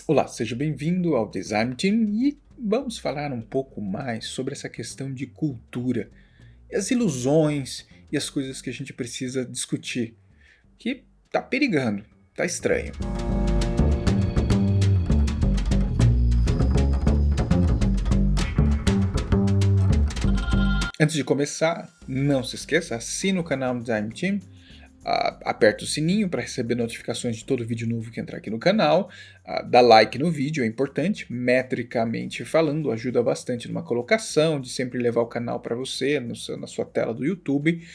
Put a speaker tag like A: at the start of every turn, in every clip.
A: Olá, seja bem-vindo ao Design Team e vamos falar um pouco mais sobre essa questão de cultura, e as ilusões e as coisas que a gente precisa discutir, que tá perigando, tá estranho. Antes de começar, não se esqueça, assine o canal do Design Team, aperta o sininho para receber notificações de todo vídeo novo que entrar aqui no canal, dá like no vídeo, é importante, metricamente falando, ajuda bastante numa colocação, de sempre levar o canal para você, na sua tela do YouTube.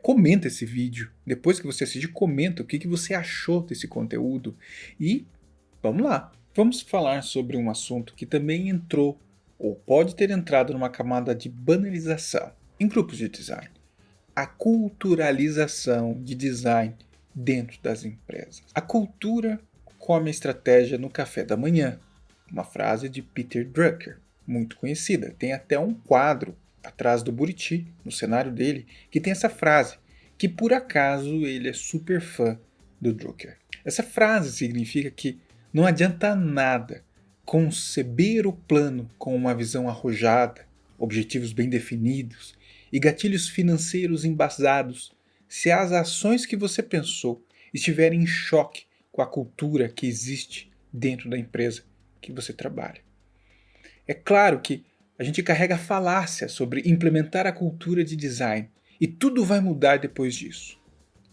A: Comenta esse vídeo, depois que você assistir, comenta o que você achou desse conteúdo e vamos lá. Vamos falar sobre um assunto que também entrou, ou pode ter entrado numa camada de banalização em grupos de design. A culturalização de design dentro das empresas. A cultura come a estratégia no café da manhã. Uma frase de Peter Drucker, muito conhecida. Tem até um quadro atrás do Buriti, no cenário dele, que tem essa frase, que por acaso ele é super fã do Drucker. Essa frase significa que não adianta nada conceber o plano com uma visão arrojada, objetivos bem definidos e gatilhos financeiros embasados se as ações que você pensou estiverem em choque com a cultura que existe dentro da empresa que você trabalha. É claro que a gente carrega a falácia sobre implementar a cultura de design e tudo vai mudar depois disso.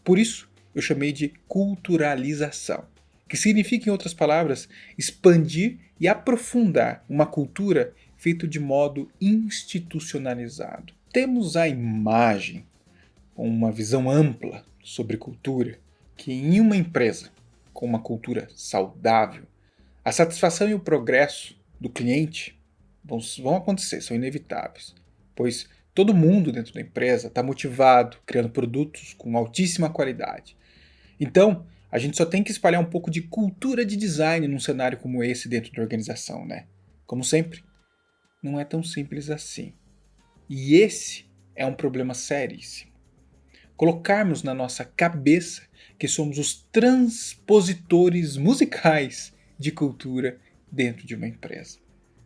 A: Por isso, eu chamei de culturalização, que significa, em outras palavras, expandir e aprofundar uma cultura feita de modo institucionalizado. Temos a imagem, uma visão ampla sobre cultura, que em uma empresa com uma cultura saudável, a satisfação e o progresso do cliente vão acontecer, são inevitáveis, pois todo mundo dentro da empresa está motivado, criando produtos com altíssima qualidade. Então, a gente só tem que espalhar um pouco de cultura de design num cenário como esse dentro da organização, né? Como sempre, não é tão simples assim. E esse é um problema seríssimo. Colocarmos na nossa cabeça que somos os transpositores musicais de cultura dentro de uma empresa.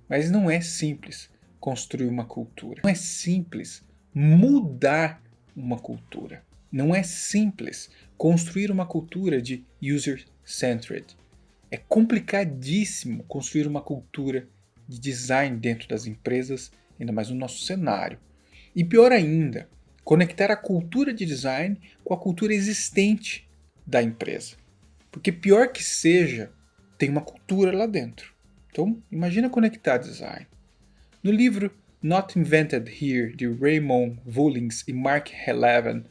A: Mas não é simples construir uma cultura. Não é simples mudar uma cultura. Não é simples construir uma cultura de user-centered. É complicadíssimo construir uma cultura de design dentro das empresas, ainda mais no nosso cenário. E pior ainda, conectar a cultura de design com a cultura existente da empresa. Porque pior que seja, tem uma cultura lá dentro. Então, imagina conectar design. No livro Not Invented Here, de Raymond Vullings e Mark Hellevan,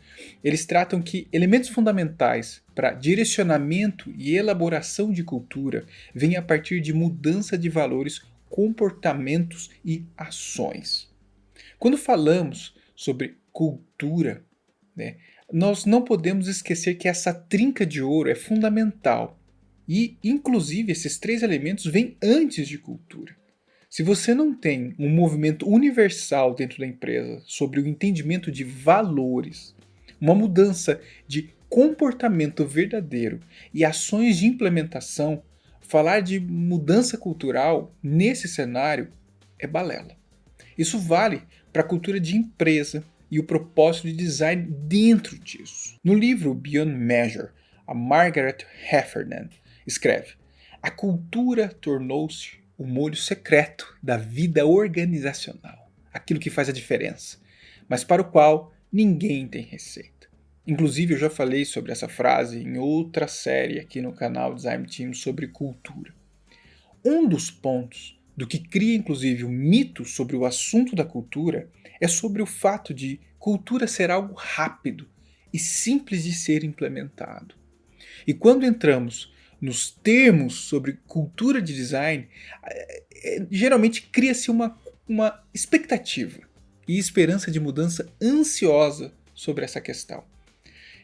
A: eles tratam que elementos fundamentais para direcionamento e elaboração de cultura vêm a partir de mudança de valores, comportamentos e ações. Quando falamos sobre cultura, né, nós não podemos esquecer que essa trinca de ouro é fundamental. E, inclusive, esses três elementos vêm antes de cultura. Se você não tem um movimento universal dentro da empresa sobre o entendimento de valores, uma mudança de comportamento verdadeiro e ações de implementação, falar de mudança cultural nesse cenário é balela. Isso vale para a cultura de empresa e o propósito de design dentro disso. No livro Beyond Measure, a Margaret Heffernan escreve: a cultura tornou-se o molho secreto da vida organizacional, aquilo que faz a diferença, mas para o qual ninguém tem receita. Inclusive eu já falei sobre essa frase em outra série aqui no canal Design Team sobre cultura. Um dos pontos do que cria inclusive o mito sobre o assunto da cultura é sobre o fato de cultura ser algo rápido e simples de ser implementado. E quando entramos nos termos sobre cultura de design, geralmente cria-se uma expectativa e esperança de mudança ansiosa sobre essa questão.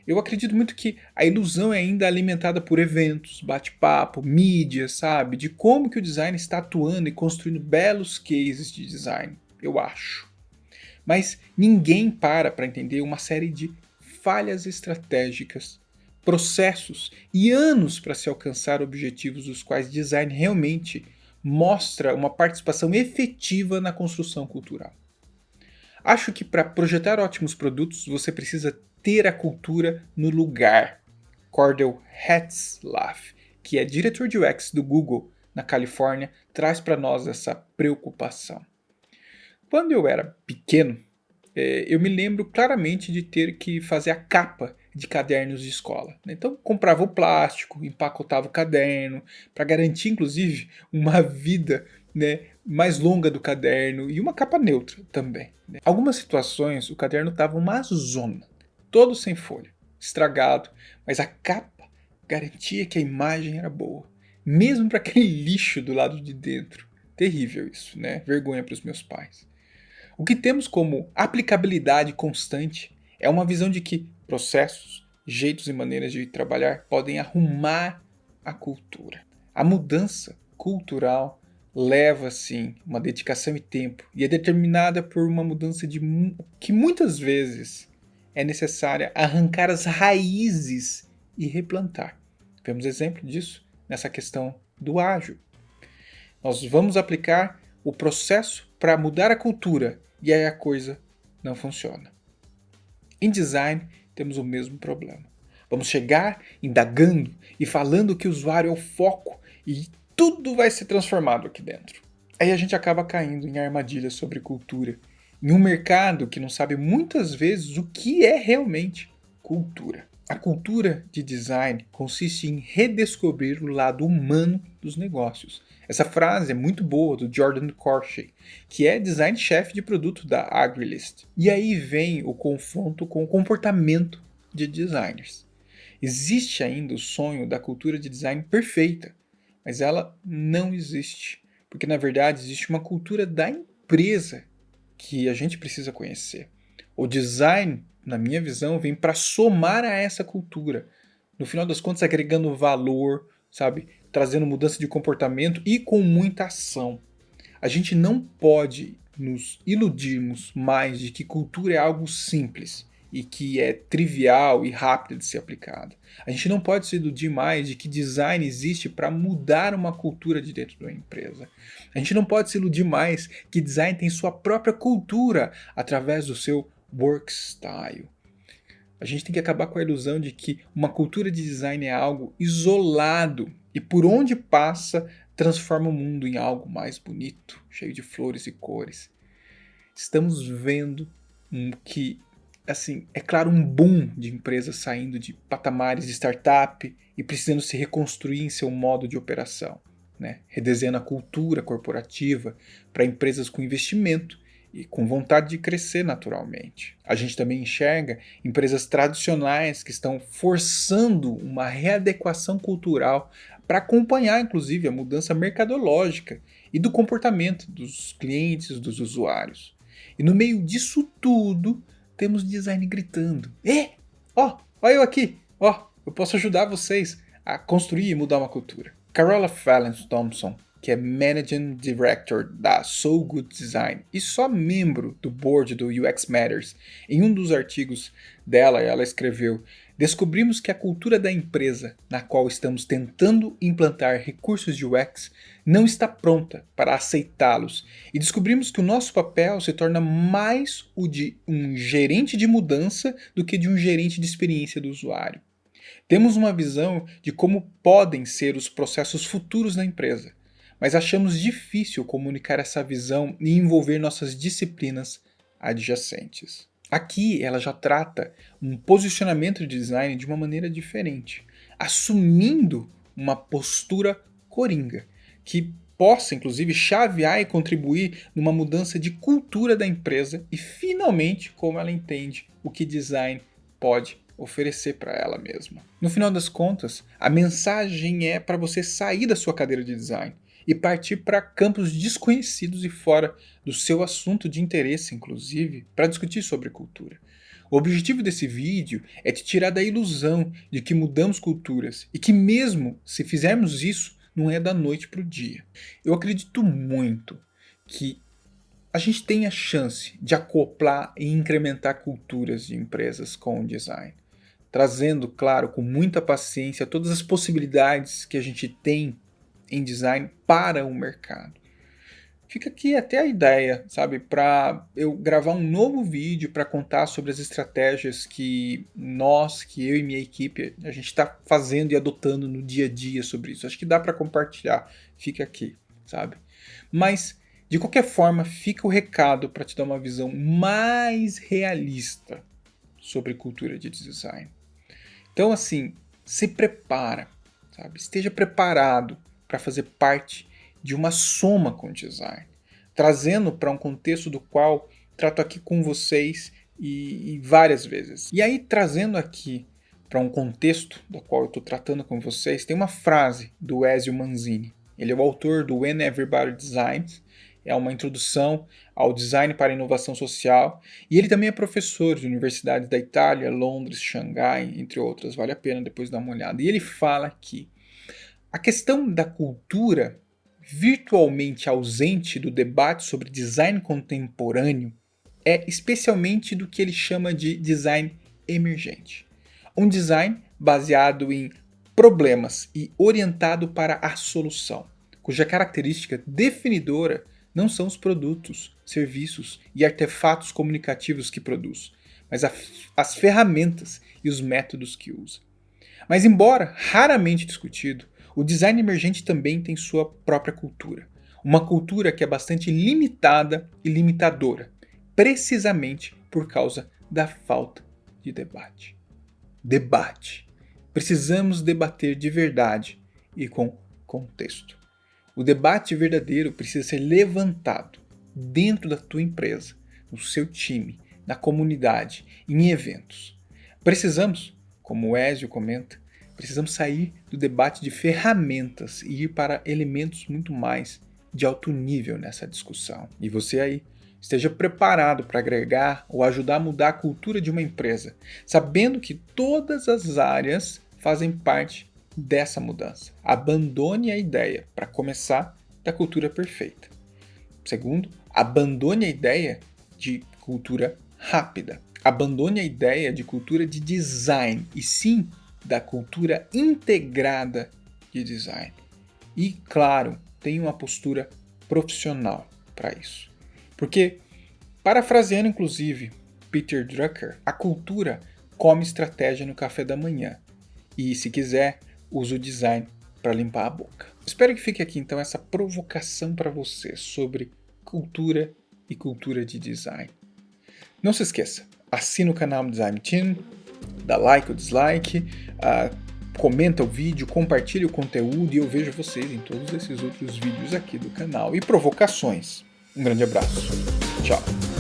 A: Eu acredito muito que a ilusão é ainda alimentada por eventos, bate-papo, mídia, sabe? De como que o design está atuando e construindo belos cases de design, eu acho. Mas ninguém para entender uma série de falhas estratégicas processos e anos para se alcançar objetivos dos quais design realmente mostra uma participação efetiva na construção cultural. Acho que para projetar ótimos produtos você precisa ter a cultura no lugar. Cordell Hetzlaff, que é diretor de UX do Google na Califórnia, traz para nós essa preocupação. Quando eu era pequeno, eu me lembro claramente de ter que fazer a capa de cadernos de escola. Então, comprava o plástico, empacotava o caderno, para garantir, inclusive, uma vida, né, mais longa do caderno e uma capa neutra também. Né. Algumas situações, o caderno estava uma zona, todo sem folha, estragado, mas a capa garantia que a imagem era boa, mesmo para aquele lixo do lado de dentro. Terrível isso, né? Vergonha para os meus pais. O que temos como aplicabilidade constante é uma visão de que processos, jeitos e maneiras de trabalhar podem arrumar a cultura. A mudança cultural leva, sim, uma dedicação e tempo e é determinada por uma mudança que muitas vezes é necessária arrancar as raízes e replantar. Vemos exemplo disso nessa questão do ágil. Nós vamos aplicar o processo para mudar a cultura e aí a coisa não funciona. Em design temos o mesmo problema. Vamos chegar indagando e falando que o usuário é o foco e tudo vai ser transformado aqui dentro. Aí a gente acaba caindo em armadilhas sobre cultura, em um mercado que não sabe muitas vezes o que é realmente cultura. A cultura de design consiste em redescobrir o lado humano dos negócios. Essa frase é muito boa do Jordan Corshey, que é design-chefe de produto da AgriList. E aí vem o confronto com o comportamento de designers. Existe ainda o sonho da cultura de design perfeita, mas ela não existe, porque na verdade existe uma cultura da empresa que a gente precisa conhecer. O design, na minha visão, vem para somar a essa cultura. No final das contas, agregando valor, sabe? Trazendo mudança de comportamento e com muita ação. A gente não pode nos iludirmos mais de que cultura é algo simples e que é trivial e rápido de ser aplicado. A gente não pode se iludir mais de que design existe para mudar uma cultura de dentro de uma empresa. A gente não pode se iludir mais que design tem sua própria cultura através do seu work style. A gente tem que acabar com a ilusão de que uma cultura de design é algo isolado e por onde passa transforma o mundo em algo mais bonito, cheio de flores e cores. Estamos vendo que, assim, é claro, um boom de empresas saindo de patamares de startup e precisando se reconstruir em seu modo de operação, né? Redesenhando a cultura corporativa para empresas com investimento e com vontade de crescer naturalmente. A gente também enxerga empresas tradicionais que estão forçando uma readequação cultural para acompanhar, inclusive, a mudança mercadológica e do comportamento dos clientes, dos usuários. E no meio disso tudo, temos design gritando: ó eu aqui, eu posso ajudar vocês a construir e mudar uma cultura. Carola Fallon Thompson, que é Managing Director da So Good Design e só membro do board do UX Matters, em um dos artigos dela, ela escreveu: descobrimos que a cultura da empresa na qual estamos tentando implantar recursos de UX não está pronta para aceitá-los e descobrimos que o nosso papel se torna mais o de um gerente de mudança do que de um gerente de experiência do usuário. Temos uma visão de como podem ser os processos futuros da empresa, mas achamos difícil comunicar essa visão e envolver nossas disciplinas adjacentes. Aqui ela já trata um posicionamento de design de uma maneira diferente, assumindo uma postura coringa, que possa inclusive chavear e contribuir numa mudança de cultura da empresa e finalmente como ela entende o que design pode oferecer para ela mesma. No final das contas, a mensagem é para você sair da sua cadeira de design e partir para campos desconhecidos e fora do seu assunto de interesse, inclusive, para discutir sobre cultura. O objetivo desse vídeo é te tirar da ilusão de que mudamos culturas e que mesmo se fizermos isso, não é da noite para o dia. Eu acredito muito que a gente tem a chance de acoplar e incrementar culturas de empresas com o design. trazendo, claro, com muita paciência, todas as possibilidades que a gente tem em design para o mercado. Fica aqui até a ideia, sabe, para eu gravar um novo vídeo para contar sobre as estratégias que eu e minha equipe, a gente está fazendo e adotando no dia a dia sobre isso. Acho que dá para compartilhar, fica aqui, sabe? Mas, de qualquer forma, fica o recado para te dar uma visão mais realista sobre cultura de design. Então, assim, se prepara, sabe? Esteja preparado para fazer parte de uma soma com design, trazendo para um contexto do qual trato aqui com vocês e várias vezes. E aí, trazendo aqui para um contexto do qual eu estou tratando com vocês, tem uma frase do Ezio Manzini. Ele é o autor do When Everybody Designs, é uma introdução ao design para a inovação social, e ele também é professor de universidades da Itália, Londres, Xangai, entre outras, vale a pena depois dar uma olhada. E ele fala que a questão da cultura virtualmente ausente do debate sobre design contemporâneo é especialmente do que ele chama de design emergente. Um design baseado em problemas e orientado para a solução, cuja característica definidora não são os produtos, serviços e artefatos comunicativos que produz, mas as ferramentas e os métodos que usa. Mas embora raramente discutido, o design emergente também tem sua própria cultura. Uma cultura que é bastante limitada e limitadora, precisamente por causa da falta de debate. Debate. Precisamos debater de verdade e com contexto. O debate verdadeiro precisa ser levantado dentro da tua empresa, no seu time, na comunidade, em eventos. Precisamos, como o Ezio comenta, precisamos sair do debate de ferramentas e ir para elementos muito mais de alto nível nessa discussão. E você aí, esteja preparado para agregar ou ajudar a mudar a cultura de uma empresa, sabendo que todas as áreas fazem parte dessa mudança. Abandone a ideia, para começar, da cultura perfeita. Segundo, abandone a ideia de cultura rápida. Abandone a ideia de cultura de design e sim da cultura integrada de design. E, claro, tenha uma postura profissional para isso. Porque, parafraseando inclusive Peter Drucker, a cultura come estratégia no café da manhã. E, se quiser, usa o design para limpar a boca. Espero que fique aqui então essa provocação para você sobre cultura e cultura de design. Não se esqueça, assina o canal Design Team, dá like ou dislike, comenta o vídeo, compartilha o conteúdo e eu vejo vocês em todos esses outros vídeos aqui do canal e provocações. Um grande abraço. Tchau.